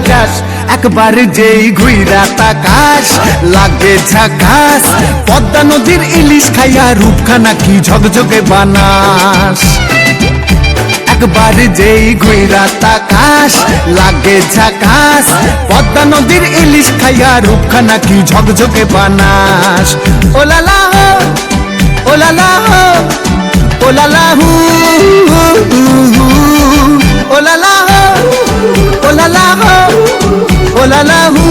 যাস একবার যেই ঘুইরা তাকাস লাগে ঝাকাস পদ্মা নদীর ইলিশ খাইয়া রূপখানা কি ঝকঝকে বানাস একবার যেই ঘুইরা তাকাস লাগে ঝাকাস পদ্মা নদীর ইলিশ খাইয়া রূপখানা কি ঝকঝকে বানাস ওলালা হো ওলালা হো ওলালা হু ওলালা হো ওলালা হো ওলালা হু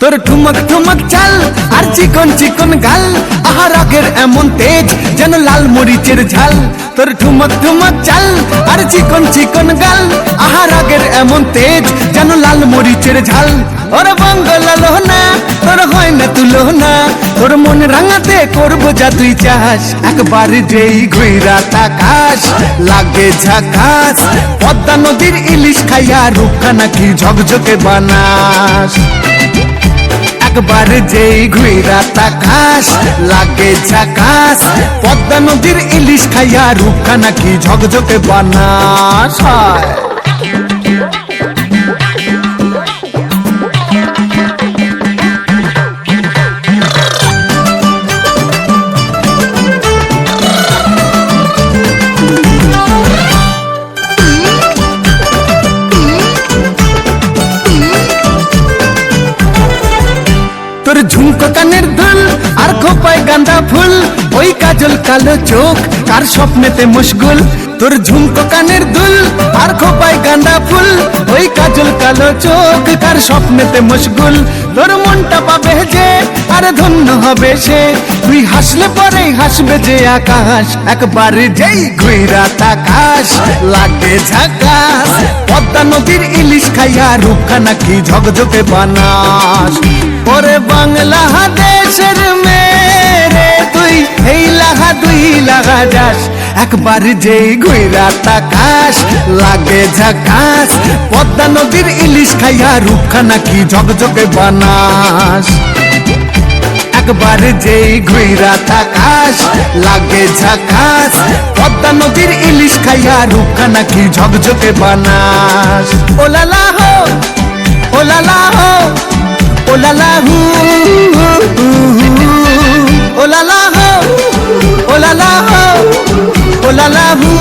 তোর ঠুমক ঠুমক চাল আর চিকন চিকন গাল আহা রাগের এমন তেজ যেন লাল মরিচের ঝাল তোর ঠুমক ঠুমক চাল আর চিকন চিকন গাল আহা রাগের এমন তেজ যেন লাল মরিচের ঝাল ওর বঙ্গলালো না তোর হয় না তুলো না তোর মন রাঙাতে করবো যা তুই চাস একবার যেই ঘুইরা তাকাস লাগে ঝাকাস পদ্মা নদীর ইলিশ খাইয়া রূপখানা কি ঝকঝকে বানাস একবার যেই ঘুইরা তাকাস লাগে ঝাকাস পদ্মা নদীর ইলিশ খাইয়া রূপখানা কি ঝকঝকে বানাস তোর ঝুমকো কানের দুল আর খোপায় গাঁদা ফুল ওই কাজল কালো চোখ কার স্বপ্নেতে মশগুল তোর ঝুমকো কানের দুল আর খোপায় গাঁদা ফুল ওই কাজল কালো চোখ কার স্বপ্নেতে মশগুল তোর মনটা পাবে যে আর ধন্য হবে সে তুই হাসলে পরেই হাসবে যে আকাশ একবার যেই ঘুইরা তাকাস লাগে ঝাকাস পদ্মা নদীর ইলিশ খাইয়া রূপখানা কি ঝকঝকে বানাস ওরে বাংলাদেশের মেরে তুই এই লাগা দুই লাগা যাস একবার যেই ঘুইরা তাকাস লাগে ঝাকাস পদ্মা নদীর ইলিশ খাইয়া রূপখানা কি ঝকঝকে বানাস একবার যেই ঘুইরা তাকাস লাগে ঝাকাস পদ্মা নদীর ইলিশ খাইয়া রূপখানা কি ঝকঝকে বানাস ওলালা হো ওলালা হো ওলালা হু ওলালা হো ওলালা হো ওলালা হু